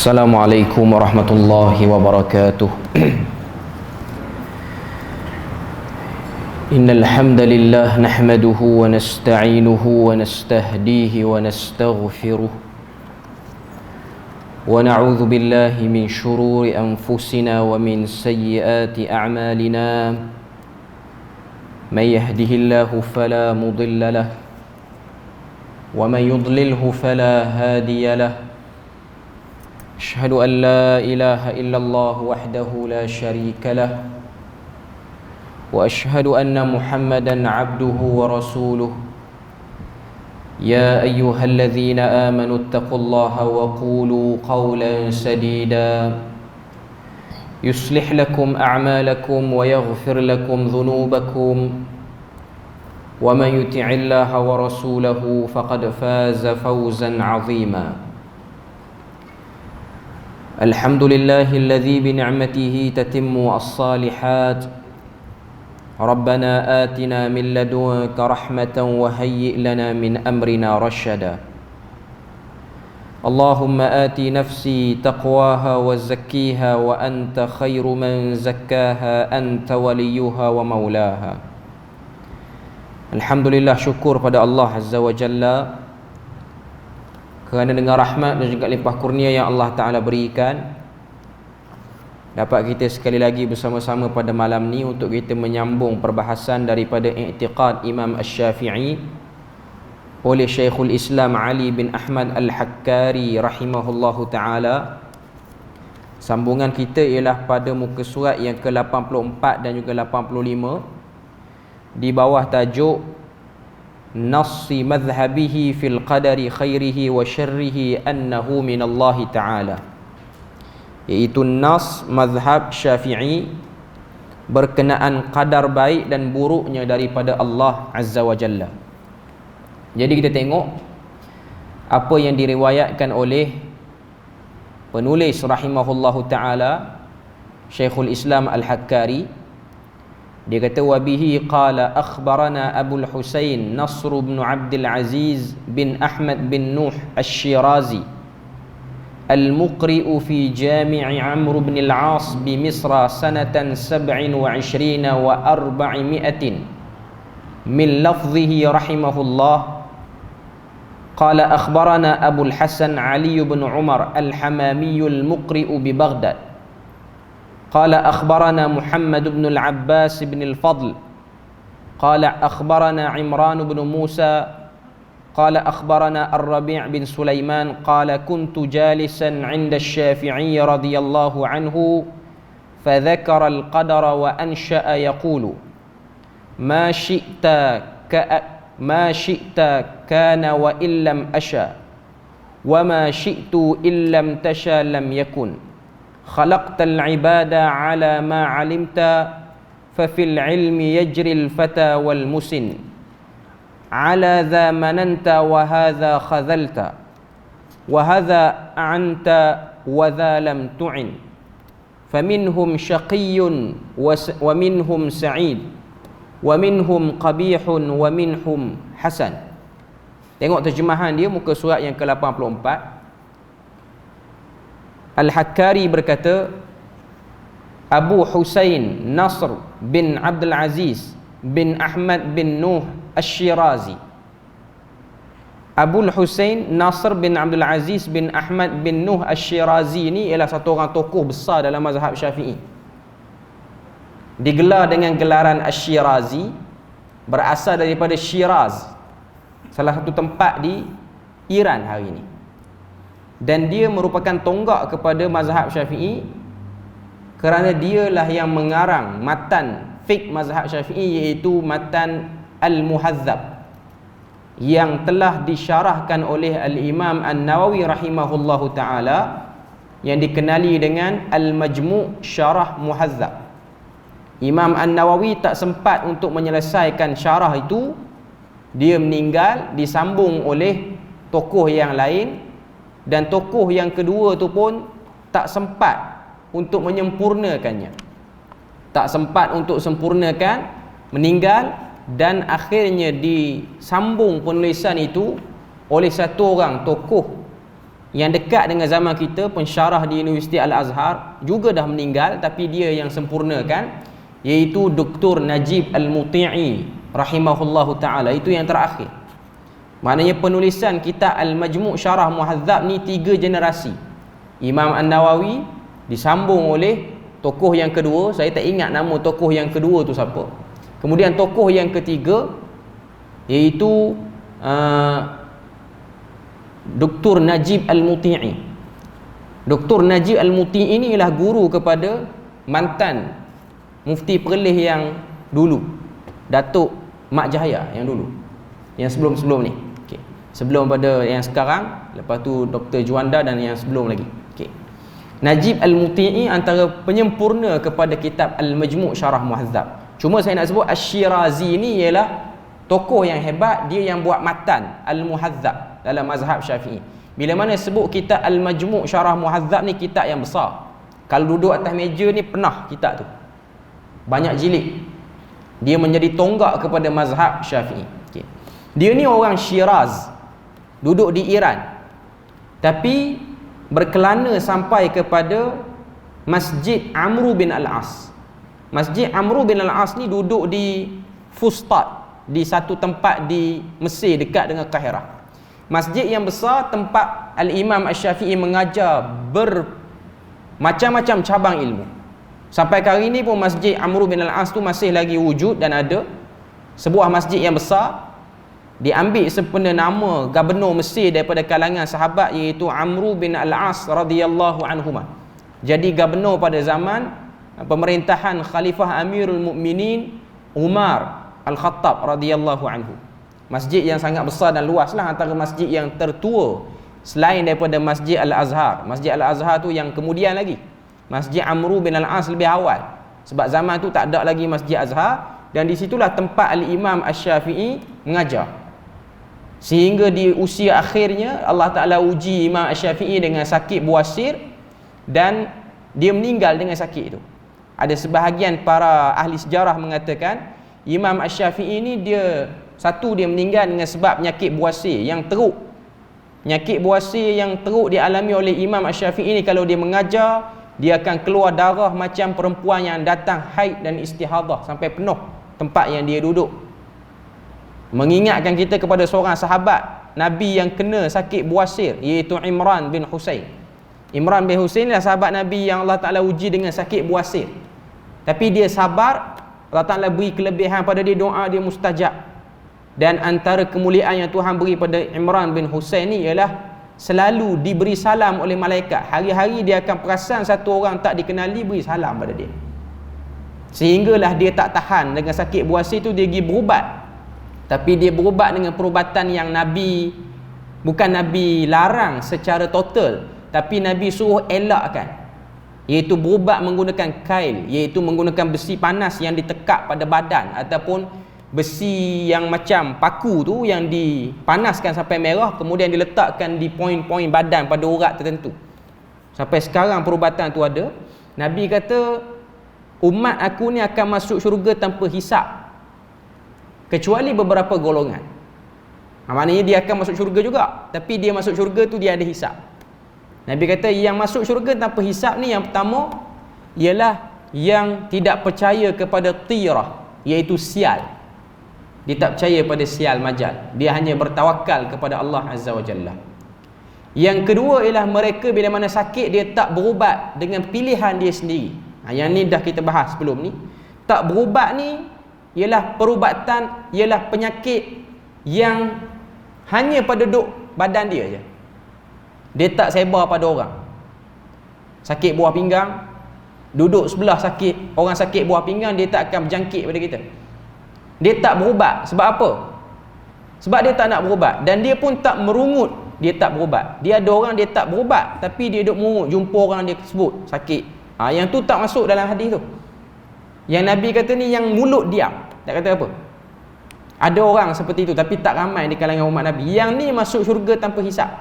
Assalamualaikum warahmatullahi wabarakatuh. Innal hamdalillah nahmaduhu wa nasta'inuhu wa nastahdihi wa nastaghfiruh wa na'udzu billahi min shururi anfusina wa min sayyiati a'malina. May yahdihillahu fala mudilla lahu wa may yudlilhu fala hadiya lahu. أشهد أن لا إله إلا الله وحده لا شريك له وأشهد أن محمدا عبده ورسوله. يا أيها الذين آمنوا اتقوا الله وقولوا قولا سديدا يصلح لكم أعمالكم ويغفر لكم ذنوبكم ومن يطع الله ورسوله فقد فاز فوزا عظيما. الحمد لله الذي بنعمته تتم الصالحات. ربنا آتنا من لدنك رحمة وهيئ لنا من أمرنا رشدا. اللهم آت نفسي تقواها وزكيها وأنت خير من زكاها أنت وليها ومولاها. Alhamdulillah, syukur pada Allah Azza wa Jalla kerana dengan rahmat dan juga limpah kurnia yang Allah Ta'ala berikan, dapat kita sekali lagi bersama-sama pada malam ni untuk kita menyambung perbahasan daripada i'tiqad Imam Asy-Syafi'i oleh Syekhul Islam Ali bin Ahmad Al-Hakkari rahimahullahu ta'ala. Sambungan kita ialah pada muka surat yang ke-84 dan juga 85 di bawah tajuk Nassi madhhabihi fil qadari khairihi wa syarrihi annahu minallahi ta'ala, iaitu nas mazhab Syafi'i berkenaan qadar baik dan buruknya daripada Allah Azza wa Jalla. Jadi kita tengok apa yang diriwayatkan oleh penulis rahimahullahu ta'ala Syekhul Islam Al-Hakkari. Dia kata wabihi qala akhbarana Abul Husain Nasr bin Abdul Aziz bin Ahmad bin Nuh Asy-Syirazi al-muqri'u fi Jami' Amr bin al-As bi Misra sanatan 27 wa 400 min lafzihi rahimahullah. Qala akhbarana Abul Hasan Ali bin Umar al-Hamami al-muqri'u bi Baghdad. قال أخبرنا محمد بن العباس بن الفضل قال أخبرنا عمران بن موسى قال أخبرنا الربيع بن سليمان قال كنت جالسا عند الشافعي رضي الله عنه فذكر القدر وأنشأ يقول ما شئت كان وإن لم أشأ وما شئت إن لم تشأ لم يكن. خلقت العباد على ما علمت ففي العلم يجري الفتى والمسن على ذا مننت وهذا خذلت وهذا أعنت وذا لم تعن فمنهم شقي ومنهم سعيد ومنهم قبيح ومنهم حسن. Tengok terjemahan dia muka surat yang ke-84. Al-Hakkari berkata, Abu Husain Nasr bin Abdul Aziz bin Ahmad bin Nuh Asy-Syirazi. Abu Husain Nasr bin Abdul Aziz bin Ahmad bin Nuh Asy-Syirazi ni ialah satu orang tokoh besar dalam mazhab Syafi'i. Digelar dengan gelaran Asy-Syirazi, berasal daripada Syiraz, salah satu tempat di Iran hari ini. Dan dia merupakan tonggak kepada mazhab Syafi'i kerana dialah yang mengarang matan fiqh mazhab Syafi'i, iaitu matan Al-Muhadzab yang telah disyarahkan oleh Al-Imam An-Nawawi rahimahullahu ta'ala, yang dikenali dengan Al-Majmu' Syarah Muhadzab. Imam An-Nawawi tak sempat untuk menyelesaikan syarah itu, dia meninggal, disambung oleh tokoh yang lain, dan tokoh yang kedua tu pun tak sempat untuk menyempurnakannya, tak sempat untuk sempurnakan, meninggal. Dan akhirnya disambung penulisan itu oleh satu orang tokoh yang dekat dengan zaman kita, pensyarah di Universiti Al-Azhar, juga dah meninggal tapi dia yang sempurnakan, iaitu Dr. Najib Al-Muti'i rahimahullahu ta'ala. Itu yang terakhir. Maknanya penulisan kitab Al-Majmu' Syarah Muhadzab ni 3 generasi. Imam An-Nawawi disambung oleh tokoh yang kedua, saya tak ingat nama tokoh yang kedua tu siapa. Kemudian tokoh yang ketiga iaitu Dr. Najib Al-Muti'i. Dr. Najib Al-Muti'i ini ialah guru kepada mantan Mufti Perlis yang dulu, Datuk Mak Jahaya yang dulu, yang sebelum-sebelum ni. Okay. Sebelum pada yang sekarang, lepas tu Dr. Juanda dan yang sebelum lagi. Okay. Najib Al-Muti'i antara penyempurna kepada kitab Al-Majmu' Syarah Muhadzab. Cuma saya nak sebut Asy-Syirazi ni ialah tokoh yang hebat, dia yang buat matan Al-Muhadzab dalam mazhab Syafi'i. Bila mana sebut kitab Al-Majmu' Syarah Muhadzab ni kitab yang besar. Kalau duduk atas meja ni penah kitab tu. Banyak jilid. Dia menjadi tonggak kepada mazhab Syafi'i. Okay. Dia ni orang Syiraz, duduk di Iran, tapi berkelana sampai kepada Masjid Amru bin Al-As. Masjid Amru bin Al-As ni duduk di Fustat, di satu tempat di Mesir dekat dengan Kahirah. Masjid yang besar, tempat Al-Imam Asy-Syafi'i mengajar bermacam-macam cabang ilmu. Sampai hari ini pun Masjid Amru bin Al-As tu masih lagi wujud dan ada. Sebuah masjid yang besar, diambil sempena nama gubernur Mesir daripada kalangan sahabat, iaitu Amru bin Al-As radhiyallahu anhuma. Jadi gubernur pada zaman pemerintahan Khalifah Amirul Mukminin Umar Al-Khattab radhiyallahu anhu. Masjid yang sangat besar dan luas lah, antara masjid yang tertua selain daripada Masjid Al-Azhar. Masjid Al-Azhar tu yang kemudian lagi. Masjid Amru bin Al-As lebih awal. Sebab zaman tu tak ada lagi Masjid Azhar, dan di situlah tempat Al-Imam Asy-Syafi'i mengajar. Sehingga di usia akhirnya Allah Ta'ala uji Imam Asy-Syafi'i dengan sakit buasir, dan dia meninggal dengan sakit itu. Ada sebahagian para ahli sejarah mengatakan Imam Asy-Syafi'i ni dia meninggal dengan sebab penyakit buasir yang teruk. Penyakit buasir yang teruk dialami oleh Imam Asy-Syafi'i ni, kalau dia mengajar, dia akan keluar darah macam perempuan yang datang haid dan istihadah, sampai penuh tempat yang dia duduk. Mengingatkan kita kepada seorang sahabat Nabi yang kena sakit buasir, iaitu Imran bin Husain. Imran bin Husain adalah sahabat Nabi yang Allah Ta'ala uji dengan sakit buasir, tapi dia sabar. Allah Ta'ala beri kelebihan pada dia, doa dia mustajab. Dan antara kemuliaan yang Tuhan beri pada Imran bin Husain ni ialah selalu diberi salam oleh malaikat. Hari-hari dia akan perasan satu orang tak dikenali beri salam pada dia. Sehinggalah dia tak tahan dengan sakit buasir tu, dia pergi berubat. Tapi dia berubat dengan perubatan yang Nabi, bukan Nabi larang secara total, tapi Nabi suruh elakkan, iaitu berubat menggunakan kail, iaitu menggunakan besi panas yang ditekak pada badan, ataupun besi yang macam paku tu yang dipanaskan sampai merah, kemudian diletakkan di poin-poin badan pada urat tertentu. Sampai sekarang perubatan tu ada. Nabi kata umat aku ni akan masuk syurga tanpa hisap, kecuali beberapa golongan. Maknanya dia akan masuk syurga juga, tapi dia masuk syurga tu dia ada hisap. Nabi kata yang masuk syurga tanpa hisap ni, yang pertama ialah yang tidak percaya kepada tirah, iaitu sial. Dia tak percaya pada sial majal, dia hanya bertawakal kepada Allah Azza wa Jalla. Yang kedua ialah mereka bila mana sakit, dia tak berubat dengan pilihan dia sendiri. Yang ni dah kita bahas sebelum ni. Tak berubat ni ialah perubatan, ialah penyakit yang hanya pada duduk badan dia je. Dia tak sebar pada orang. Sakit buah pinggang, duduk sebelah sakit, orang sakit buah pinggang, dia tak akan berjangkit pada kita. Dia tak berubat. Sebab apa? Sebab dia tak nak berubat. Dan dia pun tak merungut, dia tak berubat. Dia ada orang dia tak berubat, tapi dia duduk merungut, jumpa orang dia sebut sakit. Yang tu tak masuk dalam hadis tu. Yang Nabi kata ni yang mulut diam, tak kata apa. Ada orang seperti itu, tapi tak ramai di kalangan umat Nabi. Yang ni masuk syurga tanpa hisap.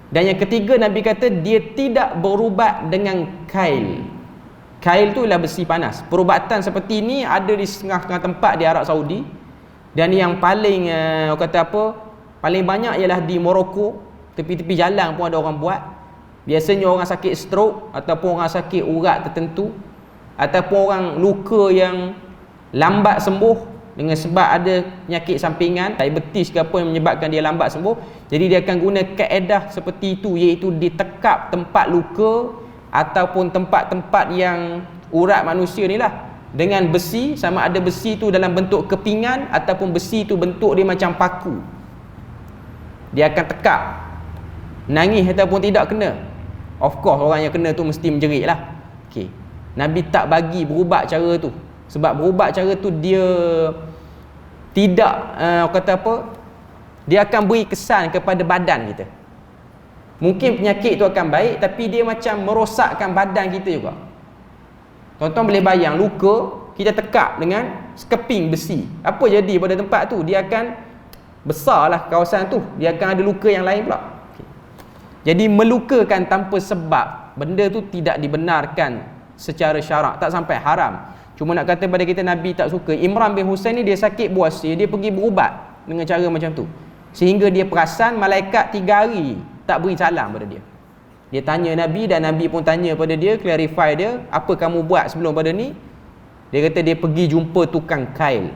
Dan yang ketiga, Nabi kata dia tidak berubat dengan kail. Kail tu ialah besi panas. Perubatan seperti ni ada di setengah-setengah tempat di Arab Saudi. Dan yang paling paling banyak ialah di Morocco, tepi-tepi jalan pun ada orang buat. Biasanya orang sakit stroke ataupun orang sakit urat tertentu ataupun orang luka yang lambat sembuh dengan sebab ada penyakit sampingan, diabetes ke apa yang menyebabkan dia lambat sembuh. Jadi dia akan guna kaedah seperti itu, iaitu ditekap tempat luka ataupun tempat-tempat yang urat manusia ni lah dengan besi, sama ada besi tu dalam bentuk kepingan ataupun besi tu bentuk dia macam paku. Dia akan tekap, nangis ataupun tidak kena. Of course orang yang kena tu mesti menjerit lah. Okay. Nabi tak bagi berubat cara tu. Sebab berubat cara tu dia tidak kata apa, dia akan beri kesan kepada badan kita. Mungkin penyakit tu akan baik, tapi dia macam merosakkan badan kita juga. Tuan-tuan boleh bayang luka kita tekap dengan sekeping besi, apa jadi pada tempat tu? Dia akan besarlah kawasan tu, dia akan ada luka yang lain pula. Jadi melukakan tanpa sebab, benda tu tidak dibenarkan secara syarak, tak sampai haram. Cuma nak kata pada kita Nabi tak suka. Imran bin Husain ni dia sakit buasir, dia pergi berubat dengan cara macam tu, sehingga dia perasan malaikat 3 hari tak beri salam pada dia. Dia tanya Nabi dan Nabi pun tanya pada dia, clarify dia, apa kamu buat sebelum pada ni? Dia kata dia pergi jumpa tukang kail.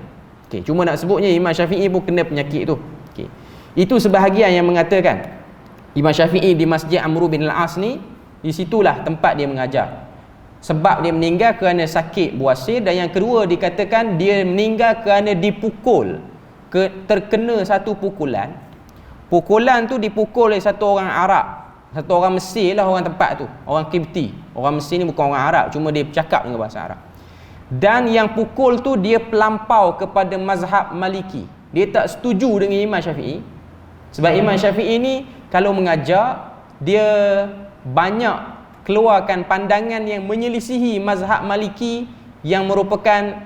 Okay. Cuma nak sebutnya Imam Syafi'i pun kena penyakit tu. Okay. Itu sebahagian yang mengatakan Imam Syafi'i di Masjid Amr bin Al-As ni, di situlah tempat dia mengajar. Sebab dia meninggal kerana sakit buasir, dan yang kedua dikatakan dia meninggal kerana dipukul, terkena satu pukulan. Pukulan tu dipukul oleh satu orang Arab, satu orang Mesir lah, orang tempat tu, orang Qibti. Orang Mesir ni bukan orang Arab, cuma dia bercakap dengan bahasa Arab. Dan yang pukul tu dia pelampau kepada mazhab Maliki. Dia tak setuju dengan Imam Syafi'i. Sebab Imam Syafi'i ni kalau mengajar, dia banyak keluarkan pandangan yang menyelisihi mazhab Maliki yang merupakan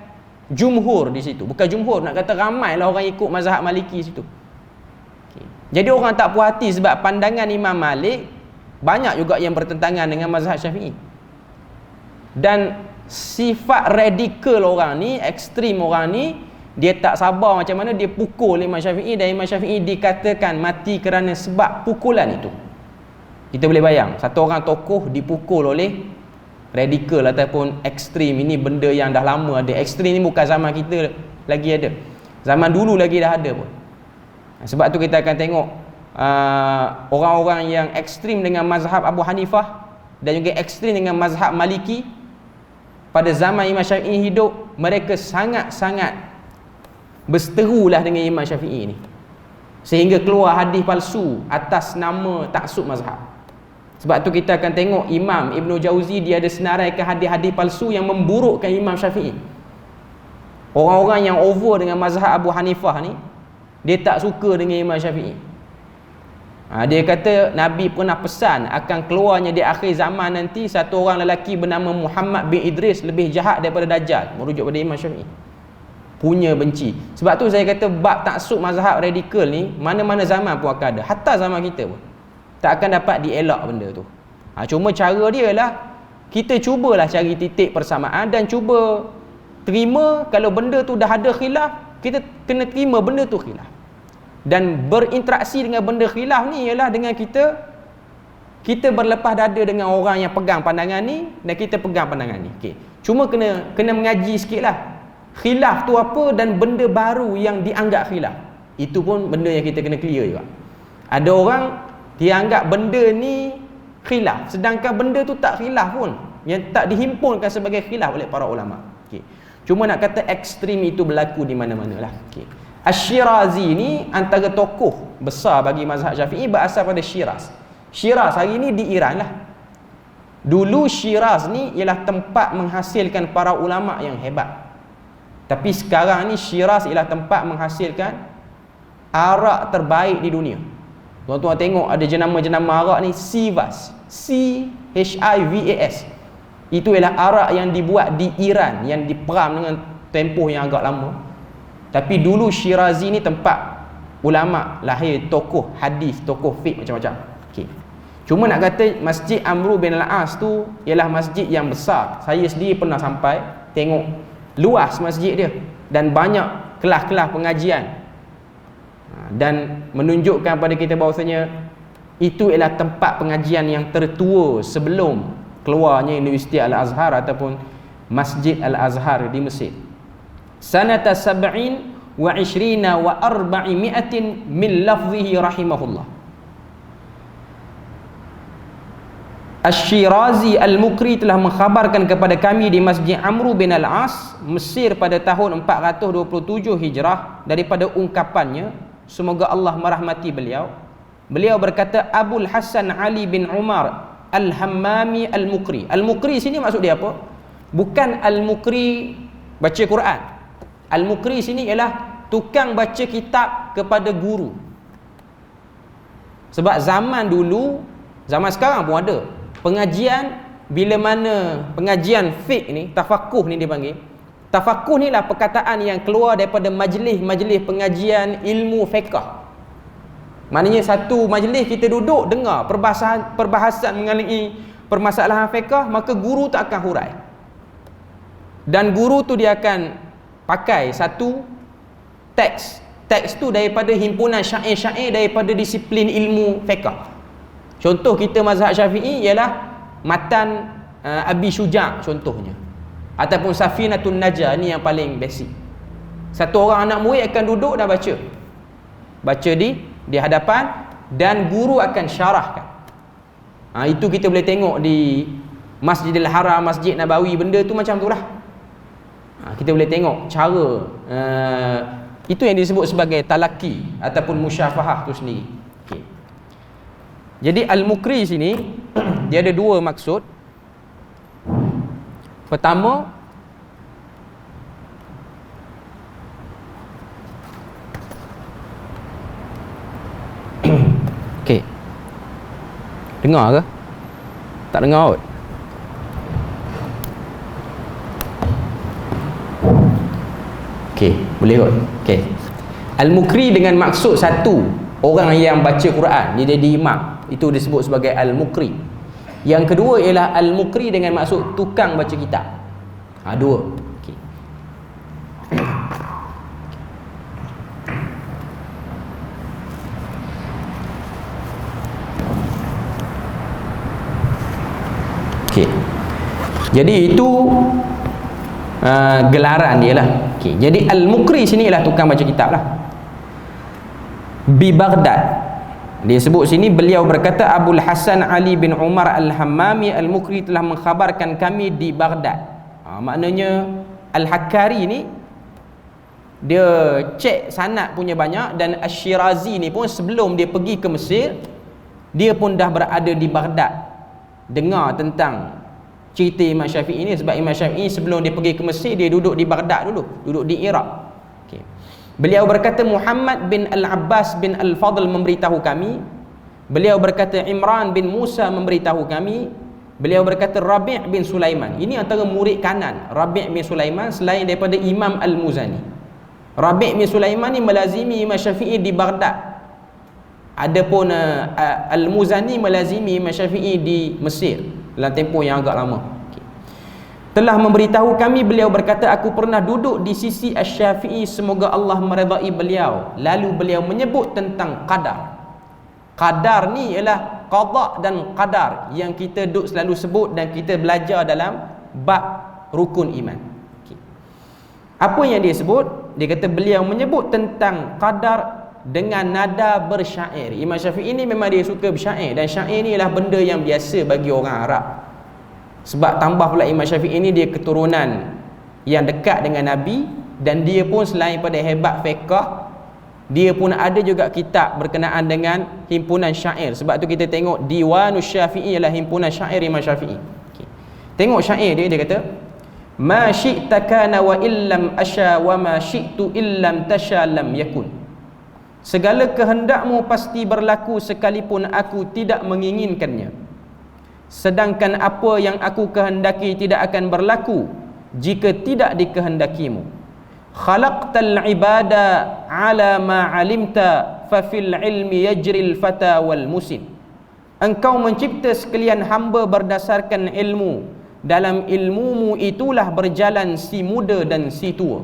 jumhur di situ. Bukan jumhur, nak kata ramailah orang ikut mazhab Maliki situ. Okay. Jadi orang tak puas hati sebab pandangan Imam Malik banyak juga yang bertentangan dengan mazhab Syafi'i. Dan sifat radikal orang ni, ekstrim orang ni, dia tak sabar macam mana dia pukul Imam Syafi'i, dan Imam Syafi'i dikatakan mati kerana sebab pukulan itu. Kita boleh bayang, satu orang tokoh dipukul oleh radikal ataupun ekstrim. Ini benda yang dah lama ada. Ekstrim ni bukan zaman kita lagi ada, zaman dulu lagi dah ada pun. Sebab tu kita akan tengok orang-orang yang ekstrim dengan mazhab Abu Hanifah dan juga ekstrim dengan mazhab Maliki pada zaman Imam Syafi'i hidup, mereka sangat-sangat berseterulah dengan Imam Syafi'i ni, sehingga keluar hadis palsu atas nama taksub mazhab. Sebab tu kita akan tengok Imam Ibn Jauzi dia ada senaraikan hadis-hadis palsu yang memburukkan Imam Syafi'i. Orang-orang yang over dengan mazhab Abu Hanifah ni, dia tak suka dengan Imam Syafi'i. Dia kata Nabi pernah pesan akan keluarnya di akhir zaman nanti satu orang lelaki bernama Muhammad bin Idris lebih jahat daripada Dajjal, merujuk pada Imam Syafi'i. Punya benci. Sebab tu saya kata bab taksub mazhab radikal ni mana-mana zaman pun akan ada, hatta zaman kita pun tak akan dapat dielak benda tu. Cuma cara dia lah, kita cubalah cari titik persamaan dan cuba terima kalau benda tu dah ada khilaf, kita kena terima benda tu khilaf. Dan berinteraksi dengan benda khilaf ni ialah dengan kita berlepas dada dengan orang yang pegang pandangan ni dan kita pegang pandangan ni. Okay. Cuma kena mengaji sikit lah khilaf tu apa dan benda baru yang dianggap khilaf. Itu pun benda yang kita kena clear juga. Ada orang dia anggap benda ni khilaf, sedangkan benda tu tak khilaf pun, yang tak dihimpunkan sebagai khilaf oleh para ulama. Okay. Cuma nak kata ekstrim itu berlaku di mana-mana lah. Okay. Asy-Syirazi ni antara tokoh besar bagi mazhab Syafi'i, berasal pada Syiraz. Syiraz hari ni di Iran lah. Dulu Syiraz ni ialah tempat menghasilkan para ulama yang hebat. Tapi sekarang ni Syiraz ialah tempat menghasilkan arak terbaik di dunia. Tuan-tuan tengok ada jenama-jenama arak ni Chivas, Chivas. Itu ialah arak yang dibuat di Iran, yang diperam dengan tempoh yang agak lama. Tapi dulu Syirazi ni tempat ulama lahir, tokoh hadis, tokoh fiqh macam-macam. Okay. Cuma nak kata Masjid Amr bin Al-As tu ialah masjid yang besar. Saya sendiri pernah sampai tengok luas masjid dia dan banyak kelas-kelas pengajian, dan menunjukkan pada kita bahawasanya Itu ialah tempat pengajian yang tertua sebelum keluarnya Universiti Al-Azhar ataupun Masjid Al-Azhar di Mesir. Sanata sab'in wa ishrina wa arba'imi'atin min lafzihi rahimahullah. Asy-Syirazi Al-Mukri telah mengkhabarkan kepada kami di Masjid Amru bin Al-As, Mesir pada tahun 427 Hijrah, daripada ungkapannya, semoga Allah merahmati beliau. Beliau berkata, Abul Hasan Ali bin Umar Al-Hammami Al-Mukri. Al-Mukri sini maksud dia apa? Bukan Al-Mukri baca Quran. Al-Mukri sini ialah tukang baca kitab kepada guru. Sebab zaman dulu, zaman sekarang pun ada pengajian, bila mana pengajian fiqh ni, tafakuh ni dipanggil. Tafakuh ni lah perkataan yang keluar daripada majlis-majlis pengajian ilmu fiqh. Maknanya satu majlis kita duduk dengar perbahasan mengenai permasalahan fiqh, maka guru tak akan hurai. Dan guru tu dia akan pakai satu teks. Teks tu daripada himpunan syair-syair daripada disiplin ilmu fiqh. Contoh kita mazhab Syafi'i ialah matan Abi Syuja' contohnya, ataupun Safinatun Najah, ni yang paling basic. Satu orang anak murid akan duduk dan baca di hadapan, dan guru akan syarahkan. Itu kita boleh tengok di Masjidil Haram, Masjid Nabawi, benda tu macam tu lah. Kita boleh tengok cara itu yang disebut sebagai talaki ataupun musyafahah tu sendiri. Okay. Jadi Al-Mukri sini dia ada dua maksud. Pertama, okey. Dengar ke? Tak dengar kot. Okey, boleh kot. Okey. Al-Mukri dengan maksud satu, orang yang baca Quran, dia jadi imam. Itu disebut sebagai Al-Mukri. Yang kedua ialah Al-Mukri dengan maksud tukang baca kitab. Dua. Okey. Okey. Jadi itu gelaran dia lah. Okay. Jadi Al-Mukri sini ialah tukang baca kitab lah. Bi Baghdad. Dia sebut sini, beliau berkata, Abul Hasan Ali bin Umar Al-Hammami Al-Mukri telah mengkhabarkan kami di Baghdad. Maknanya Al-Hakkari ni dia cek sanad punya banyak, dan Asy-Syirazi ni pun sebelum dia pergi ke Mesir, dia pun dah berada di Baghdad, dengar tentang cerita Imam Syafi'i ni. Sebab Imam Syafi'i sebelum dia pergi ke Mesir, dia duduk di Baghdad dulu, duduk di Iraq. Okay. Beliau berkata, Muhammad bin Al-Abbas bin Al-Fadl memberitahu kami. Beliau berkata, Imran bin Musa memberitahu kami. Beliau berkata, Rabi' bin Sulaiman. Ini antara murid kanan Rabi' bin Sulaiman selain daripada Imam Al-Muzani. Rabi' bin Sulaiman ni melazimi Imam Syafi'i di Baghdad. Adapun Al-Muzani melazimi Imam Syafi'i di Mesir dalam tempoh yang agak lama. Okay. Telah memberitahu kami, beliau berkata, aku pernah duduk di sisi Asy-Syafi'i, semoga Allah meredai beliau. Lalu beliau menyebut tentang qadar. Qadar ni ialah qada dan qadar yang kita duk selalu sebut dan kita belajar dalam bab rukun iman. Okay. Apa yang dia sebut? Dia kata beliau menyebut tentang qadar dengan nada bersyair. Imam Syafi'i ni memang dia suka bersyair, dan syair ni ialah benda yang biasa bagi orang Arab. Sebab tambah pula Imam Syafi'i ni dia keturunan yang dekat dengan Nabi, dan dia pun selain pada hebat fiqh, dia pun ada juga kitab berkenaan dengan himpunan syair. Sebab tu kita tengok Diwanus Syafi'i ialah himpunan syair Imam Syafi'i. Okay. Tengok syair dia kata, ma syi'ta kana wa illam asya wa ma syi'tu illam tasha lam yakun. Segala kehendakmu pasti berlaku sekalipun aku tidak menginginkannya. Sedangkan apa yang aku kehendaki tidak akan berlaku jika tidak dikehendakimu. Khalaqtal ibada ala ma alimta fa fil ilmi yajril fata wal musin. Engkau mencipta sekalian hamba berdasarkan ilmu. Dalam ilmumu itulah berjalan si muda dan si tua.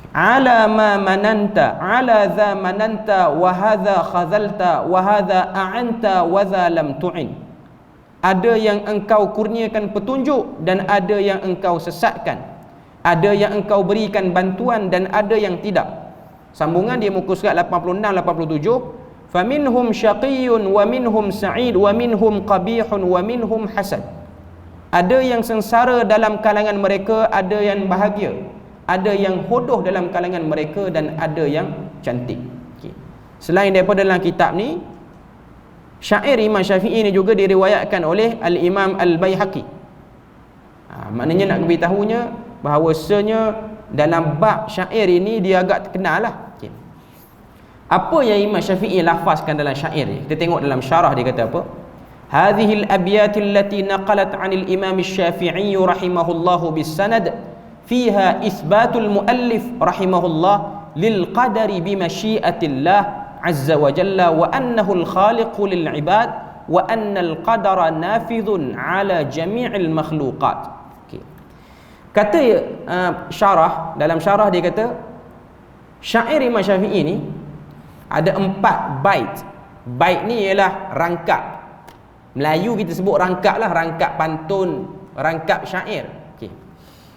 ala ma mananta ala dha mananta wa hadha khazalta wa hadha a'anta wa dha lam tu'in. Ada yang engkau kurniakan petunjuk dan ada yang engkau sesatkan, ada yang engkau berikan bantuan dan ada yang tidak. Sambungan dia muka surat 86 87, faminhum syaqiyyun wa minhum sa'id wa minhum qabihun wa minhum hasad. Ada yang sengsara dalam kalangan mereka, ada yang bahagia, ada yang hodoh dalam kalangan mereka dan ada yang cantik. Okay. Selain daripada dalam kitab ni, syair Imam Syafi'i ni juga diriwayatkan oleh Al-Imam Al-Baihaqi. Maknanya nak beritahunya bahawasanya dalam bab syair ini dia agak terkenal lah. Okay. Apa yang Imam Syafi'i lafazkan dalam syair ni? Kita tengok dalam syarah dia kata apa? Hadhihi al-abyat allati naqalat 'anil Imam Syafi'i rahimahullahu bis-sanad fiha isbatul muallif rahimahullah lil qadari bi masyiatillah azza wa jalla wa annahu al-khaliqu lil ibad wa anna al-qadara nafidhun ala jami'il makhluqat. Okay. Kata syarah, dalam syarah dia kata syair Imam Syafi'i ni ada 4 bait. Bait ni ialah rangkap. Melayu kita sebut rangkap lah, rangkap pantun, rangkap syair. Okay.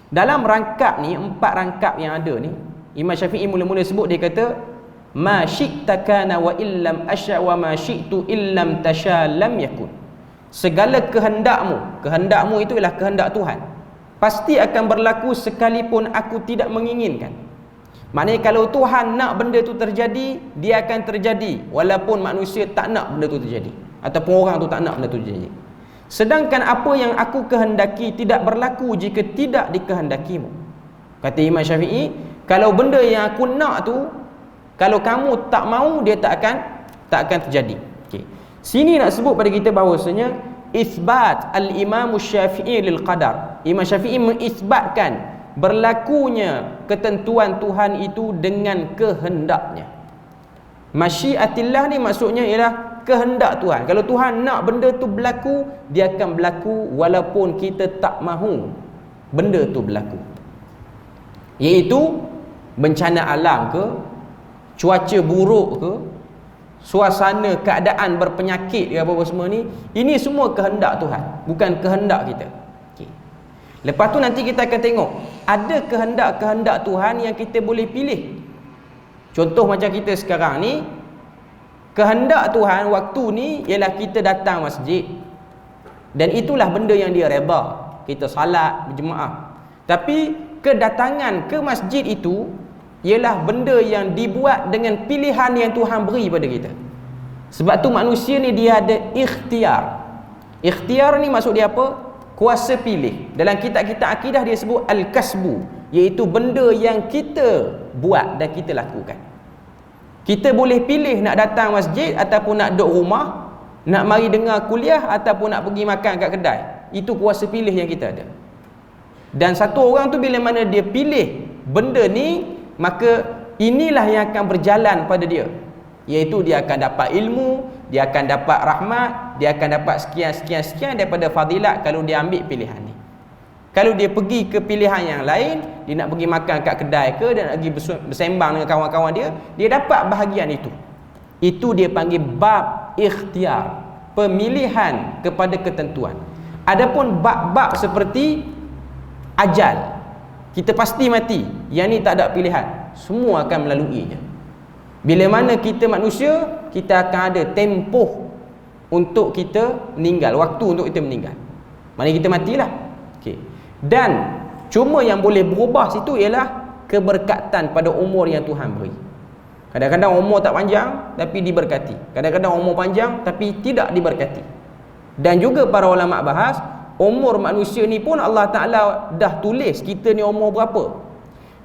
Dalam rangkap ni, 4 rangkap yang ada ni, Imam Syafi'i mula-mula sebut, dia kata ma syi'ta kana wa illam asya wa ma syi'tu illam tasha lam yakun. Segala kehendakmu itu ialah kehendak Tuhan, pasti akan berlaku sekalipun aku tidak menginginkan. Maknanya kalau Tuhan nak benda tu terjadi, dia akan terjadi walaupun manusia tak nak benda tu terjadi, ataupun orang tu tak nak benda tu terjadi. Sedangkan apa yang aku kehendaki tidak berlaku jika tidak dikehendakimu. Kata Imam Syafi'i, kalau benda yang aku nak tu, kalau kamu tak mau, dia tak akan terjadi. Okay. Sini nak sebut pada kita bahawasanya isbat al-Imam Syafi'i lil qadar. Imam Syafi'i mengisbatkan berlakunya ketentuan Tuhan itu dengan kehendaknya. Masyiatillah ni maksudnya ialah kehendak Tuhan. Kalau Tuhan nak benda tu berlaku, dia akan berlaku walaupun kita tak mahu benda tu berlaku. Iaitu bencana alam ke, cuaca buruk ke, suasana keadaan berpenyakit ke, apa-apa semua ni, ini semua kehendak Tuhan, bukan kehendak kita. Okay. Lepas tu nanti kita akan tengok ada kehendak-kehendak Tuhan yang kita boleh pilih. Contoh macam kita sekarang ni, kehendak Tuhan waktu ni ialah kita datang masjid, dan itulah benda yang dia redha, kita salat berjemaah. Tapi kedatangan ke masjid itu ialah benda yang dibuat dengan pilihan yang Tuhan beri pada kita. Sebab tu manusia ni dia ada ikhtiar. Ikhtiar ni maksud dia apa? Kuasa pilih. Dalam kitab-kitab akidah dia sebut al-kasbu, iaitu benda yang kita buat dan kita lakukan. Kita boleh pilih nak datang masjid ataupun nak duduk rumah, nak mari dengar kuliah ataupun nak pergi makan kat kedai. Itu kuasa pilih yang kita ada. Dan satu orang tu bila mana dia pilih benda ni, maka inilah yang akan berjalan pada dia, iaitu dia akan dapat ilmu, dia akan dapat rahmat, dia akan dapat sekian daripada fadilat kalau dia ambil pilihan ni. Kalau dia pergi ke pilihan yang lain, dia nak pergi makan kat kedai ke, dia nak pergi bersembang dengan kawan-kawan dia, dia dapat bahagian itu. Itu dia panggil bab ikhtiar, pemilihan kepada ketentuan. Adapun bab-bab seperti ajal, kita pasti mati, yang ni tak ada pilihan, semua akan melalui je. Bila mana kita manusia, kita akan ada tempoh untuk kita meninggal, waktu untuk kita meninggal. Maknanya kita matilah. Okay. Dan cuma yang boleh berubah situ ialah keberkatan pada umur yang Tuhan beri. Kadang-kadang umur tak panjang tapi diberkati, kadang-kadang umur panjang tapi tidak diberkati. Dan juga para ulama bahas, umur manusia ni pun Allah Ta'ala dah tulis kita ni umur berapa.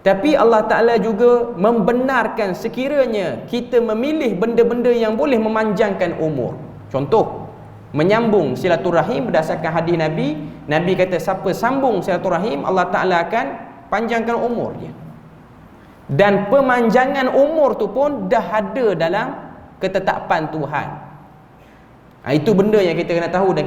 Tapi Allah Ta'ala juga membenarkan sekiranya kita memilih benda-benda yang boleh memanjangkan umur. Contoh, menyambung silaturahim berdasarkan hadis Nabi. Nabi kata siapa sambung silaturahim, Allah Ta'ala akan panjangkan umur dia. Dan pemanjangan umur tu pun dah ada dalam ketetapan Tuhan. Itu benda yang kita kena tahu dan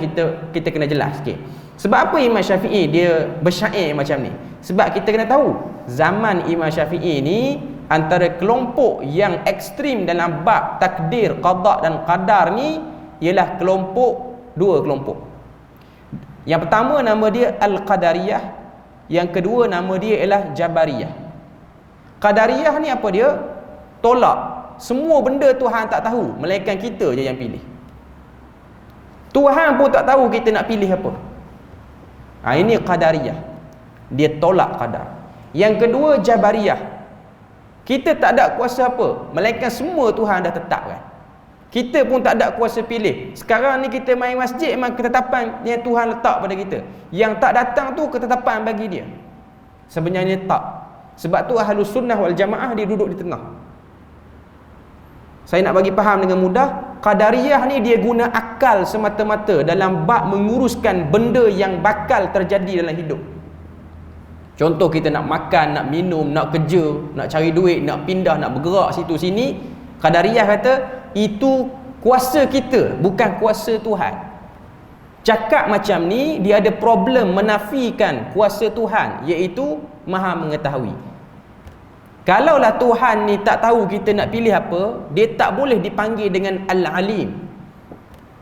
kita kena jelas sikit. Sebab apa Imam Syafi'i dia bersyair macam ni? Sebab kita kena tahu zaman Imam Syafi'i ni antara kelompok yang ekstrim dalam bab takdir, qada dan qadar ni ialah dua kelompok. Yang pertama nama dia Al-Qadariyah, yang kedua nama dia ialah Jabariyah. Qadariyah ni apa dia? Tolak semua benda Tuhan tak tahu, melainkan kita je yang pilih. Tuhan pun tak tahu kita nak pilih apa. Ini Qadariyah. Dia tolak qadar. Yang kedua Jabariyah. Kita tak ada kuasa apa, melainkan semua Tuhan dah tetapkan. Kita pun tak ada kuasa pilih. Sekarang ni kita main masjid, memang ketetapan yang Tuhan letak pada kita. Yang tak datang tu ketetapan bagi dia. Sebenarnya tak. Sebab tu Ahlus Sunnah wal Jamaah dia duduk di tengah. Saya nak bagi faham dengan mudah. Qadariyah ni dia guna akal semata-mata dalam bab menguruskan benda yang bakal terjadi dalam hidup. Contoh kita nak makan, nak minum, nak kerja, nak cari duit, nak pindah, nak bergerak situ sini. Qadariyah kata itu kuasa kita, bukan kuasa Tuhan. Cakap macam ni dia ada problem menafikan kuasa Tuhan, iaitu Maha mengetahui. Kalaulah Tuhan ni tak tahu kita nak pilih apa, dia tak boleh dipanggil dengan Al-Alim.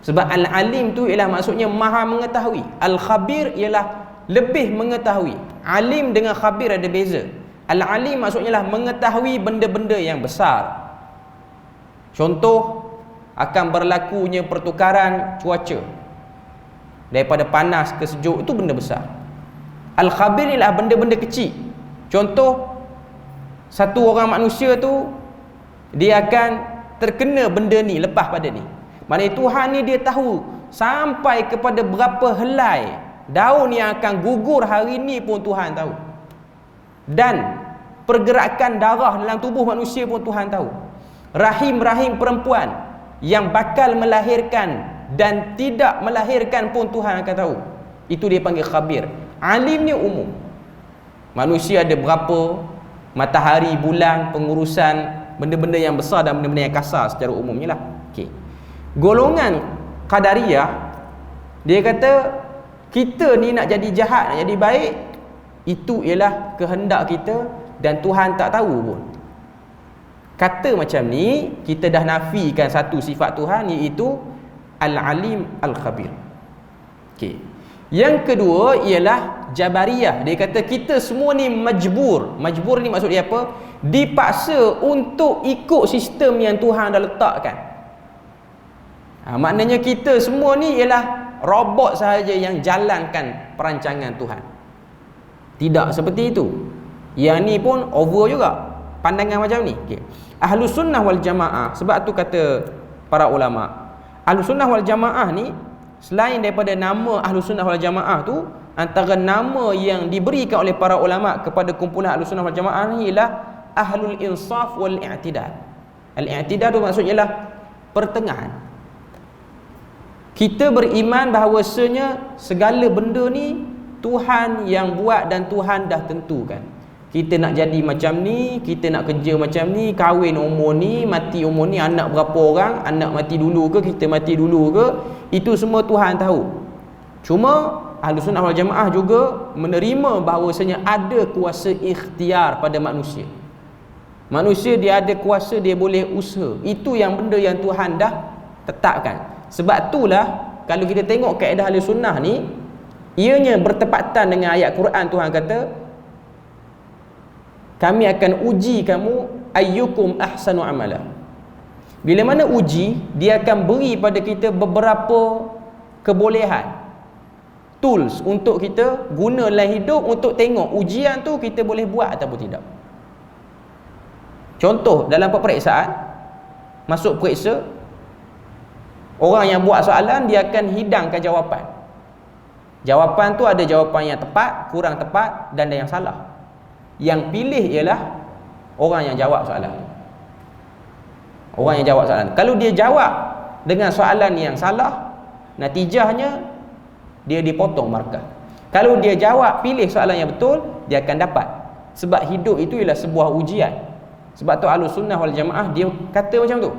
Sebab Al-Alim tu ialah maksudnya Maha mengetahui. Al-Khabir ialah lebih mengetahui. Alim dengan khabir ada beza. Al-Alim maksudnya lah mengetahui benda-benda yang besar. Contoh, akan berlakunya pertukaran cuaca daripada panas ke sejuk, itu benda besar. Al-Khabir ialah benda-benda kecil. Contoh, satu orang manusia tu dia akan terkena benda ni lepas pada ni. Maknanya Tuhan ni dia tahu sampai kepada berapa helai daun yang akan gugur hari ni pun Tuhan tahu. Dan pergerakan darah dalam tubuh manusia pun Tuhan tahu. Rahim-rahim perempuan yang bakal melahirkan dan tidak melahirkan pun Tuhan akan tahu. Itu dia panggil khabir. Alim ni umum. Manusia ada berapa, matahari, bulan, pengurusan benda-benda yang besar dan benda-benda yang kasar secara umumnya lah. Okay. Golongan Qadariyah dia kata kita ni nak jadi jahat, nak jadi baik, itu ialah kehendak kita dan Tuhan tak tahu pun. Kata macam ni kita dah nafikan satu sifat Tuhan, iaitu Al-Alim Al-Khabir. Okay. Yang kedua ialah Jabariyah. Dia kata kita semua ni majbur. Majbur ni maksud dia apa? Dipaksa untuk ikut sistem yang Tuhan dah letakkan. Maknanya kita semua ni ialah robot sahaja yang jalankan perancangan Tuhan. Tidak seperti itu. Yang ni pun over juga pandangan macam ni. Okay. Ahlus Sunnah wal Jamaah, sebab tu kata para ulama, Ahlus Sunnah wal Jamaah ni selain daripada nama Ahlus Sunnah wal Jamaah tu, antara nama yang diberikan oleh para ulama kepada kumpulan Ahlus Sunnah wal Jamaah ni ialah Ahlul Insaf wal I'tidal. Al-i'tidal tu maksudnya ialah pertengahan. Kita beriman bahawasanya segala benda ni Tuhan yang buat dan Tuhan dah tentukan. Kita nak jadi macam ni, kita nak kerja macam ni, kahwin umur ni, mati umur ni, anak berapa orang, anak mati dulu ke, kita mati dulu ke, itu semua Tuhan tahu. Cuma Ahlus Sunnah wal Jamaah juga menerima bahawasanya ada kuasa ikhtiar pada manusia. Manusia dia ada kuasa, dia boleh usaha. Itu yang benda yang Tuhan dah tetapkan. Sebab itulah kalau kita tengok kaedah Ahlus Sunnah ni, ianya bertepatan dengan ayat Quran. Tuhan kata kami akan uji kamu ayyukum ahsanu amala. Bila mana uji, dia akan beri pada kita beberapa kebolehan, tools untuk kita guna dalam hidup untuk tengok ujian tu kita boleh buat ataupun tidak. Contoh dalam peperiksaan, masuk periksa, orang yang buat soalan dia akan hidangkan jawapan. Jawapan tu ada jawapan yang tepat, kurang tepat dan ada yang salah. Yang pilih ialah orang yang jawab soalan. Orang yang jawab soalan. Kalau dia jawab dengan soalan yang salah, natijahnya dia dipotong markah. Kalau dia jawab pilih soalan yang betul, dia akan dapat. Sebab hidup itu ialah sebuah ujian. Sebab tu Ahlus Sunnah wal Jamaah dia kata macam tu.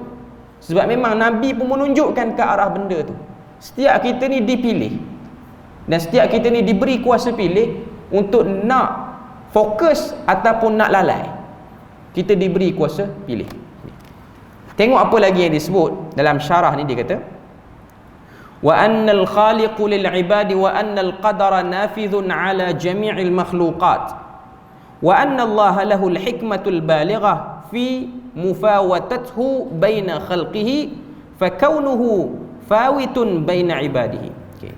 Sebab memang Nabi pun menunjukkan ke arah benda tu. Setiap kita ni dipilih, dan setiap kita ni diberi kuasa pilih untuk nak fokus ataupun nak lalai. Kita diberi kuasa pilih. Tengok apa lagi yang disebut dalam syarah ni, dia kata wa annal khaliqu lil ibadi wa annal qadara nafidhun ala jami'il makhluqat wa anna Allah lahu al hikmatul balighah fi mufawatathu baina khalqihi fa kaunuhu fawitun baina ibadihi. Okay.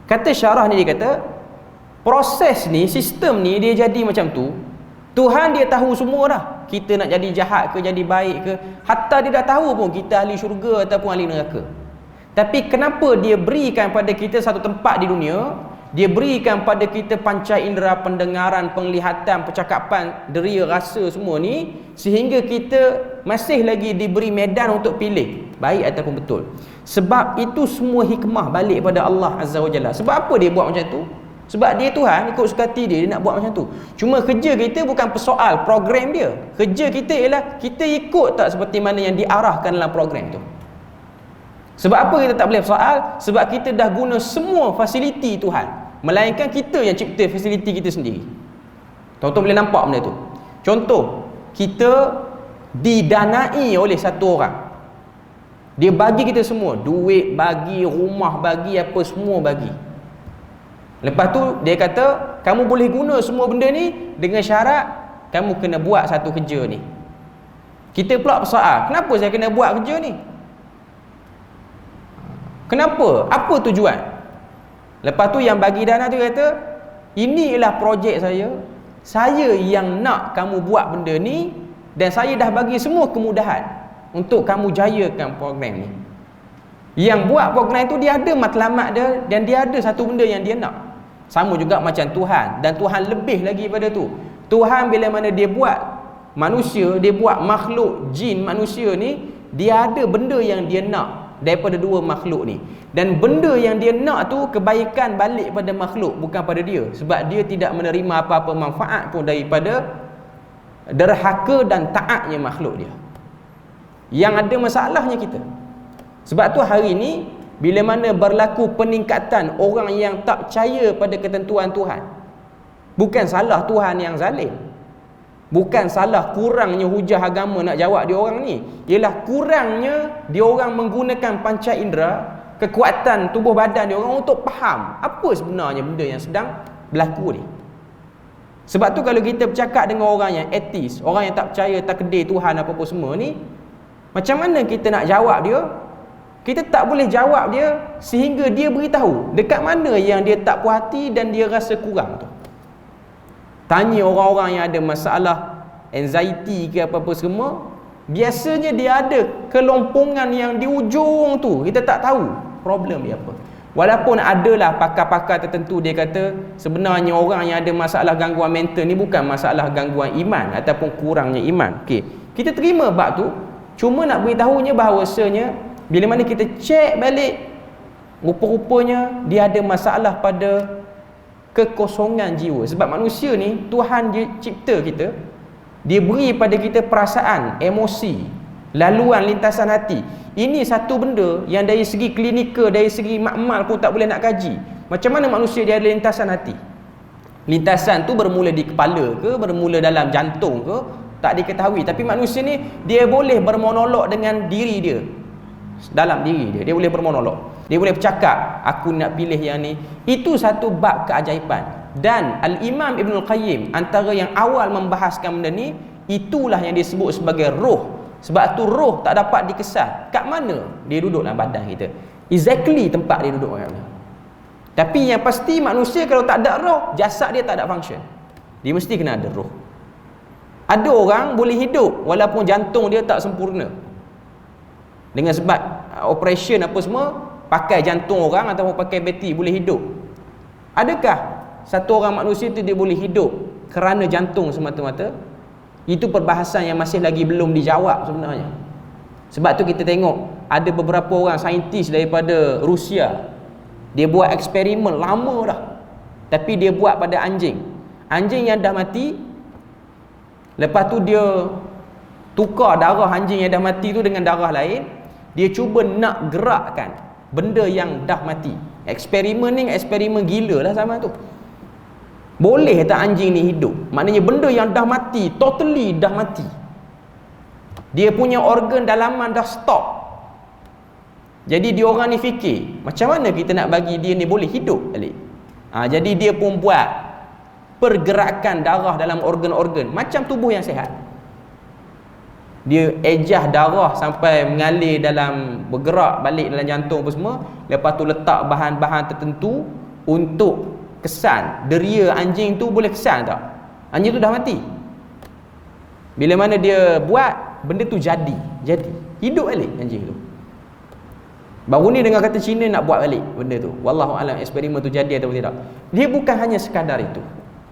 Kata syarah ni, dia kata proses ni, sistem ni dia jadi macam tu. Tuhan dia tahu semua dah. Kita nak jadi jahat ke jadi baik ke, hatta dia dah tahu pun kita ahli syurga ataupun ahli neraka. Tapi kenapa dia berikan pada kita satu tempat di dunia, dia berikan pada kita panca indera, pendengaran, penglihatan, percakapan, deria, rasa semua ni, sehingga kita masih lagi diberi medan untuk pilih baik ataupun betul. Sebab itu semua hikmah balik pada Allah Azza wa Jalla. Sebab apa dia buat macam tu? Sebab dia Tuhan, ikut suka hati dia nak buat macam tu. Cuma kerja kita bukan persoal program dia. Kerja kita ialah kita ikut tak seperti mana yang diarahkan dalam program tu. Sebab apa kita tak boleh persoal? Sebab kita dah guna semua fasiliti Tuhan, melainkan kita yang cipta fasiliti kita sendiri. Tuan-tuan boleh nampak benda tu. Contoh, kita didanai oleh satu orang. Dia bagi kita semua, duit bagi, rumah bagi, apa semua bagi. Lepas tu dia kata kamu boleh guna semua benda ni dengan syarat kamu kena buat satu kerja ni. Kita pula persoal, kenapa saya kena buat kerja ni? Kenapa? Apa tujuan? Lepas tu yang bagi dana tu kata, ini ialah projek saya. Saya yang nak kamu buat benda ni, dan saya dah bagi semua kemudahan untuk kamu jayakan program ni. Yang buat program itu dia ada matlamat dia, dan dia ada satu benda yang dia nak. Sama juga macam Tuhan, dan Tuhan lebih lagi pada tu. Tuhan bila mana dia buat manusia, dia buat makhluk jin manusia ni, dia ada benda yang dia nak daripada dua makhluk ni. Dan benda yang dia nak tu kebaikan balik pada makhluk, bukan pada dia. Sebab dia tidak menerima apa-apa manfaat pun daripada derhaka dan taatnya makhluk dia. Yang ada masalahnya kita. Sebab tu hari ni bila mana berlaku peningkatan orang yang tak percaya pada ketentuan Tuhan, bukan salah Tuhan yang zalim, bukan salah kurangnya hujah agama nak jawab dia orang ni, ialah kurangnya dia orang menggunakan panca indera, kekuatan tubuh badan dia orang untuk faham apa sebenarnya benda yang sedang berlaku ni. Sebab tu kalau kita bercakap dengan orang yang ateis, orang yang tak percaya takdir Tuhan apa-apa semua ni, macam mana kita nak jawab dia? Kita tak boleh jawab dia sehingga dia beritahu dekat mana yang dia tak puas hati dan dia rasa kurang tu. Tanya orang-orang yang ada masalah anxiety ke apa-apa semua, biasanya dia ada kelompongan yang di ujung tu, kita tak tahu problem dia apa. Walaupun adalah pakar-pakar tertentu dia kata sebenarnya orang yang ada masalah gangguan mental ni bukan masalah gangguan iman ataupun kurangnya iman. Okey, kita terima bab tu, cuma nak beritahunya bahawasanya bila mana kita cek balik, rupa-rupanya dia ada masalah pada kekosongan jiwa. Sebab manusia ni Tuhan dia cipta kita, dia beri pada kita perasaan, emosi, laluan lintasan hati. Ini satu benda yang dari segi klinikal, dari segi makmal pun tak boleh nak kaji. Macam mana manusia dia ada lintasan hati? Lintasan tu bermula di kepala ke, bermula dalam jantung ke, tak diketahui. Tapi manusia ni dia boleh bermonolog dengan diri dia, dalam diri dia boleh bermonolog, dia boleh bercakap, aku nak pilih yang ni. Itu satu bab keajaiban. Dan Al-Imam Ibn Al-Qayyim antara yang awal membahaskan benda ni, itulah yang disebut sebagai roh. Sebab tu roh tak dapat dikesan kat mana dia duduk dalam badan kita, exactly tempat dia duduk macam mana. Tapi yang pasti manusia kalau tak ada roh, jasad dia tak ada function. Dia mesti kena ada roh. Ada orang boleh hidup walaupun jantung dia tak sempurna, dengan sebab operation apa semua, pakai jantung orang ataupun pakai bateri boleh hidup. Adakah satu orang manusia tu dia boleh hidup kerana jantung semata-mata? Itu perbahasan yang masih lagi belum dijawab sebenarnya. Sebab tu kita tengok ada beberapa orang saintis daripada Rusia, dia buat eksperimen lama dah, tapi dia buat pada anjing. Anjing yang dah mati, lepas tu dia tukar darah anjing yang dah mati tu dengan darah lain. Dia cuba nak gerakkan benda yang dah mati. Eksperimen ni eksperimen gila lah zaman tu. Boleh tak anjing ni hidup? Maknanya benda yang dah mati, totally dah mati, dia punya organ dalaman dah stop. Jadi dia orang ni fikir, macam mana kita nak bagi dia ni boleh hidup balik? Jadi dia pun buat pergerakan darah dalam organ-organ macam tubuh yang sihat. Dia ejah darah sampai mengalir dalam, bergerak balik dalam jantung apa semua. Lepas tu letak bahan-bahan tertentu untuk kesan. Deria anjing tu boleh kesan tak? Anjing tu dah mati. Bila mana dia buat, benda tu jadi hidup balik anjing tu. Baru ni dengar kata Cina nak buat balik benda tu. Wallahu alam eksperimen tu jadi atau tidak. Dia bukan hanya sekadar itu.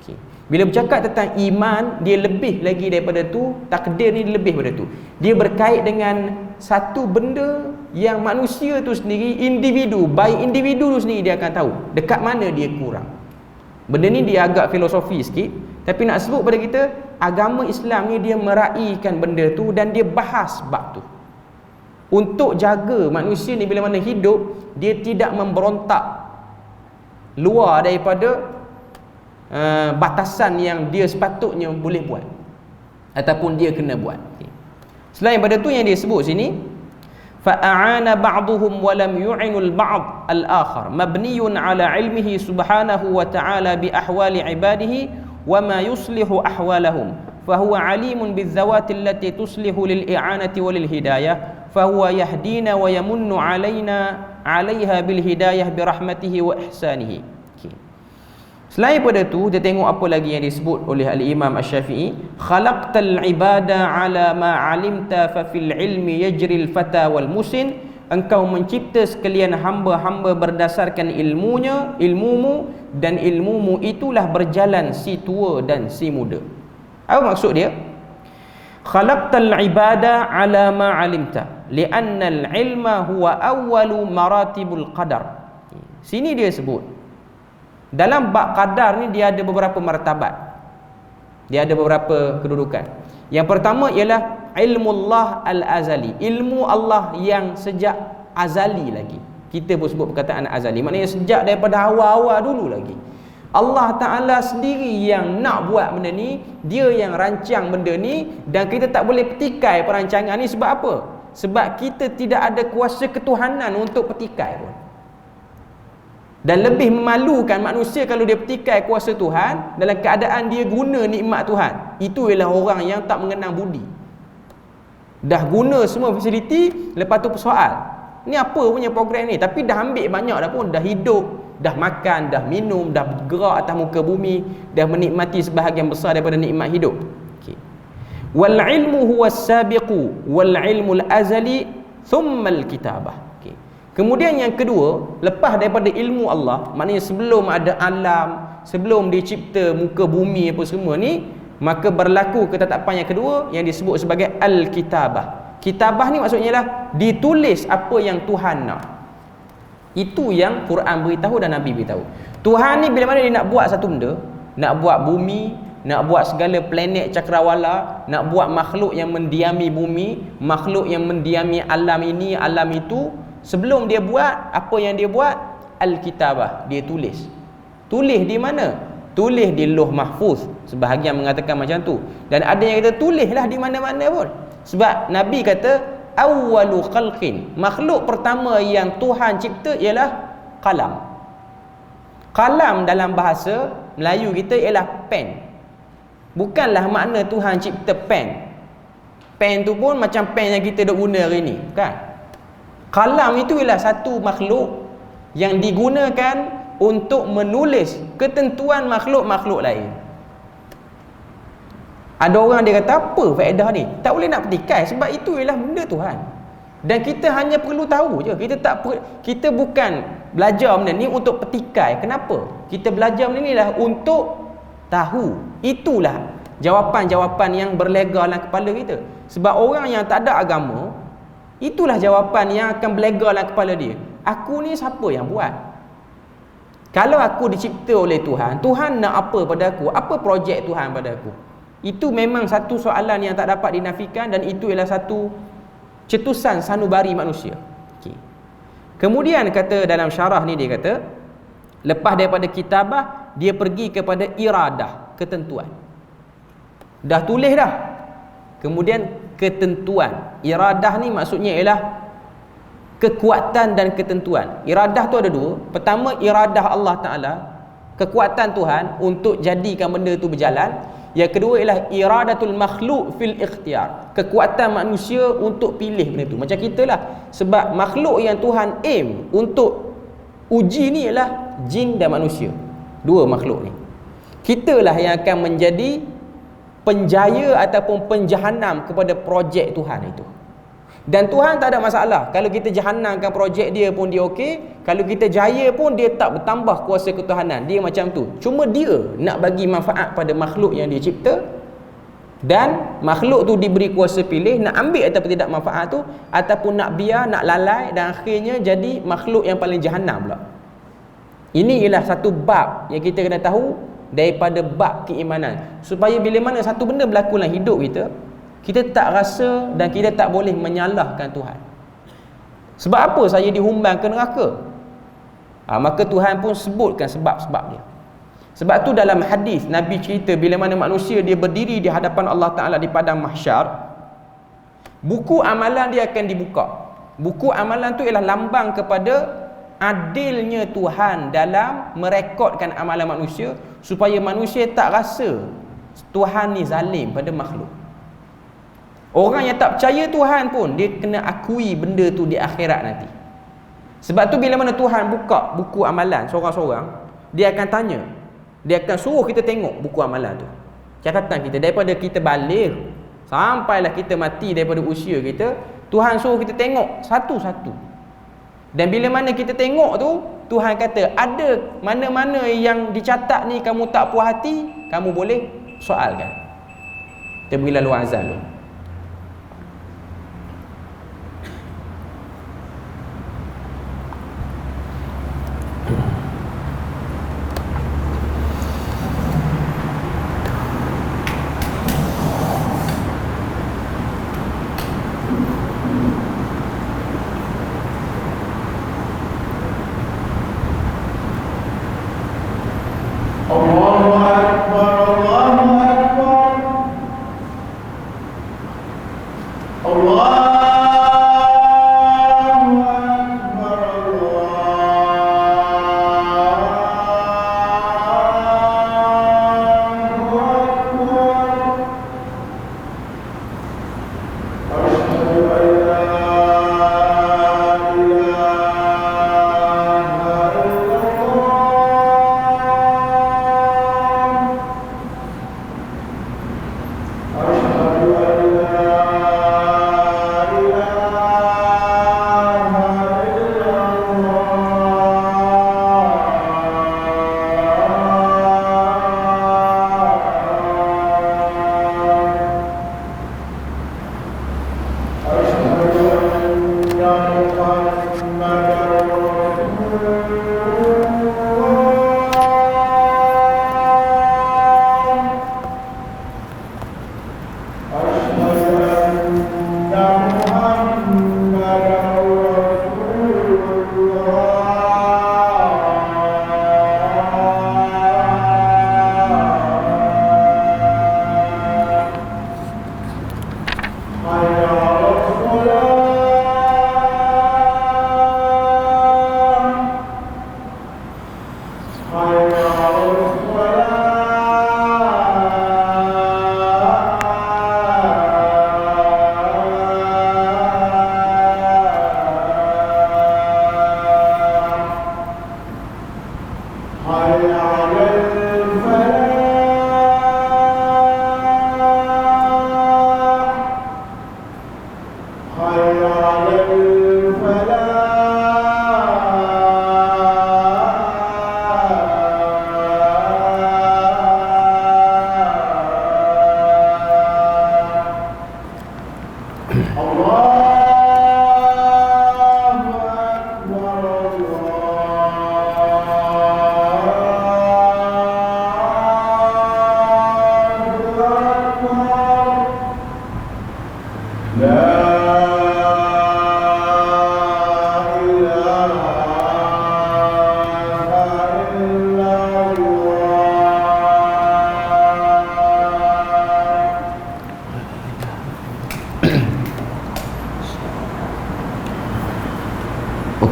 Okay. Bila bercakap tentang iman, dia lebih lagi daripada tu. Takdir ni lebih daripada tu. Dia berkait dengan satu benda yang manusia tu sendiri, individu, by individu tu sendiri dia akan tahu dekat mana dia kurang. Benda ni dia agak filosofi sikit, tapi nak sebut pada kita, agama Islam ni dia meraihkan benda tu dan dia bahas bab tu untuk jaga manusia ni bila mana hidup, dia tidak memberontak luar daripada batasan yang dia sepatutnya boleh buat ataupun dia kena buat. Selain pada tu yang dia sebut sini, fa'ana ba'dhum wa lam yu'inul ba'd al-akhar mabniyun ala ilmihi subhanahu wa ta'ala bi ahwali ibadihi wa ma yuslihu ahwalahum fahuwa alimun bidzawati allati tuslihu lil i'anati wa lil hidayah fahuwa yahdina wa yamunnu alaina 'alaiha bil hidayah bi rahmatihi wa ihsanihi. Selain pada tu, kita tengok apa lagi yang disebut oleh al-Imam Asy-Syafi'i, khalaqtal ibada ala ma 'alimta fa fil ilmi yajril fata wal musin. Engkau mencipta sekalian hamba-hamba berdasarkan ilmumu, dan ilmumu itulah berjalan si tua dan si muda. Apa maksud dia? Khalaqtal ibada ala ma 'alimta li'anna al-ilma huwa awwalu maratibul qadar. Sini dia sebut dalam bab qadar ni dia ada beberapa martabat. Dia ada beberapa kedudukan. Yang pertama ialah ilmullah al-azali, ilmu Allah yang sejak azali lagi. Kita pun sebut perkataan azali, maknanya sejak daripada awal-awal dulu lagi. Allah Ta'ala sendiri yang nak buat benda ni, dia yang rancang benda ni, dan kita tak boleh petikai perancangan ni. Sebab apa? Sebab kita tidak ada kuasa ketuhanan untuk petikai pun. Dan lebih memalukan manusia kalau dia petikai kuasa Tuhan dalam keadaan dia guna nikmat Tuhan. Itu ialah orang yang tak mengenang budi. Dah guna semua fasiliti, lepas tu persoal, ni apa punya program ni? Tapi dah ambil banyak dah pun, dah hidup, dah makan, dah minum, dah bergerak atas muka bumi, dah menikmati sebahagian besar daripada nikmat hidup. Okay. Wal ilmu huwa as-sabiqu wal ilmul azali thumma al-kitabah. Kemudian yang kedua, lepas daripada ilmu Allah, maknanya sebelum ada alam, sebelum dicipta muka bumi apa semua ni, maka berlaku ketetapan yang kedua yang disebut sebagai al-kitabah. Kitabah ni maksudnya lah ditulis apa yang Tuhan nak. Itu yang Quran beritahu dan Nabi beritahu. Tuhan ni bila mana dia nak buat satu benda, nak buat bumi, nak buat segala planet cakrawala, nak buat makhluk yang mendiami bumi, makhluk yang mendiami alam ini, alam itu, sebelum dia buat, apa yang dia buat? Al-kitabah, dia tulis. Tulis di mana? Tulis di Lauh Mahfuz. Sebahagian mengatakan macam tu. Dan ada yang kata tulislah di mana-mana pun. Sebab Nabi kata awwalu khalqin, makhluk pertama yang Tuhan cipta ialah qalam. Qalam dalam bahasa Melayu kita ialah pen. Bukanlah makna Tuhan cipta pen. Pen tu pun macam pen yang kita duk guna hari ni, bukan? Qalam itu ialah satu makhluk yang digunakan untuk menulis ketentuan makhluk-makhluk lain. Ada orang dia kata, apa faedah ni? Tak boleh nak petikai sebab itu ialah benda Tuhan. Dan kita hanya perlu tahu je. Kita bukan belajar benda ni untuk petikai. Kenapa? Kita belajar benda ni lah untuk tahu. Itulah jawapan-jawapan yang berlega dalam kepala kita. Sebab orang yang tak ada agama, itulah jawapan yang akan berlega dalam kepala dia. Aku ni siapa yang buat? Kalau aku dicipta oleh Tuhan, Tuhan nak apa pada aku? Apa projek Tuhan pada aku? Itu memang satu soalan yang tak dapat dinafikan, dan itu ialah satu cetusan sanubari manusia. Okay. Kemudian kata dalam syarah ni, dia kata lepas daripada kitabah, dia pergi kepada iradah, ketentuan. Dah tulis dah, kemudian ketentuan. Iradah ni maksudnya ialah kekuatan dan ketentuan. Iradah tu ada dua. Pertama, iradah Allah Ta'ala, kekuatan Tuhan untuk jadikan benda tu berjalan. Yang kedua ialah iradatul makhluk fil ikhtiar, kekuatan manusia untuk pilih benda tu. Macam kita lah, sebab makhluk yang Tuhan aim untuk uji ni ialah jin dan manusia. Dua makhluk ni. Kitalah yang akan menjadi penjaya ataupun penjahanam kepada projek Tuhan itu. Dan Tuhan tak ada masalah. Kalau kita jahanamkan projek dia pun dia okey. Kalau kita jaya pun dia tak bertambah kuasa ketuhanan. Dia macam tu. Cuma dia nak bagi manfaat pada makhluk yang dia cipta. Dan makhluk tu diberi kuasa pilih nak ambil ataupun tidak manfaat tu, ataupun nak biar, nak lalai, dan akhirnya jadi makhluk yang paling jahanam pula. Ini ialah satu bab yang kita kena tahu daripada bab keimanan. Supaya bila mana satu benda berlaku dalam hidup kita, kita tak rasa dan kita tak boleh menyalahkan Tuhan. Sebab apa saya dihumbang ke neraka? Maka Tuhan pun sebutkan sebab-sebab dia. Sebab tu dalam hadis Nabi cerita bila mana manusia dia berdiri di hadapan Allah Ta'ala di padang mahsyar, buku amalan dia akan dibuka. Buku amalan tu ialah lambang kepada adilnya Tuhan dalam merekodkan amalan manusia, supaya manusia tak rasa Tuhan ni zalim pada makhluk. Orang yang tak percaya Tuhan pun dia kena akui benda tu di akhirat nanti. Sebab tu bila mana Tuhan buka buku amalan seorang-seorang, dia akan tanya, dia akan suruh kita tengok buku amalan tu. Catatan kita daripada kita balik sampailah kita mati daripada usia kita, Tuhan suruh kita tengok satu-satu. Dan bila mana kita tengok tu, Tuhan kata ada mana-mana yang dicatat ni kamu tak puas hati, kamu boleh soalkan. Kita beri lalu azal tu.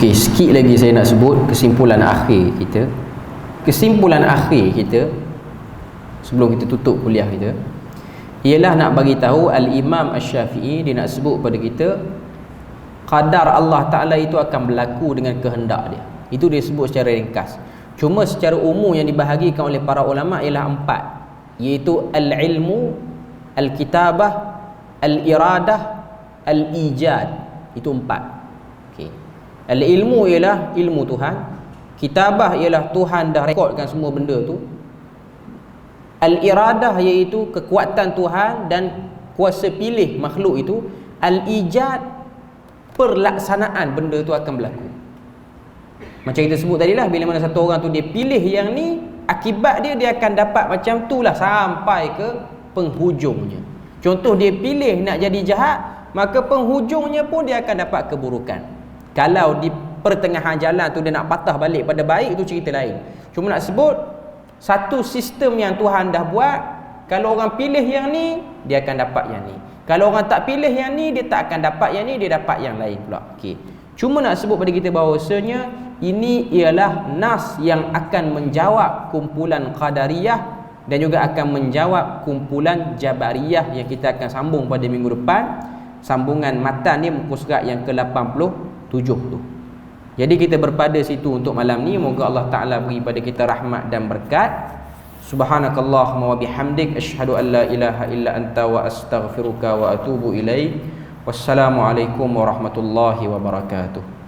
Okey, sikit lagi saya nak sebut kesimpulan akhir kita. Kesimpulan akhir kita sebelum kita tutup kuliah kita ialah nak bagi tahu Al-Imam Asy-Syafi'i, dia nak sebut pada kita qadar Allah Ta'ala itu akan berlaku dengan kehendak dia. Itu dia sebut secara ringkas. Cuma secara umum yang dibahagikan oleh para ulama ialah 4, iaitu al-ilmu, al-kitabah, al-iradah, al-ijad. Itu 4. Okey. Al-ilmu ialah ilmu Tuhan, kitabah ialah Tuhan dah rekodkan semua benda tu, al-iradah iaitu kekuatan Tuhan dan kuasa pilih makhluk itu, al-ijad perlaksanaan benda tu akan berlaku. Macam kita sebut tadilah, bila mana satu orang tu dia pilih yang ni, akibat dia akan dapat macam tu lah sampai ke penghujungnya. Contoh dia pilih nak jadi jahat, maka penghujungnya pun dia akan dapat keburukan. Kalau di pertengahan jalan tu dia nak patah balik pada baik, itu cerita lain. Cuma nak sebut satu sistem yang Tuhan dah buat, kalau orang pilih yang ni, dia akan dapat yang ni. Kalau orang tak pilih yang ni, dia tak akan dapat yang ni, dia dapat yang lain pula. Okey. Cuma nak sebut pada kita bahawasanya ini ialah nas yang akan menjawab kumpulan Qadariyah dan juga akan menjawab kumpulan Jabariyah yang kita akan sambung pada minggu depan. Sambungan matan ni muka surat yang ke-87 tu. Jadi kita berpada situ untuk malam ni. Moga Allah Ta'ala beri pada kita rahmat dan berkat. Subhanakallahumma wa bihamdik, asyhadu an la ilaha illa anta wa astaghfiruka wa atubu ilaik. Wassalamualaikum warahmatullahi wabarakatuh.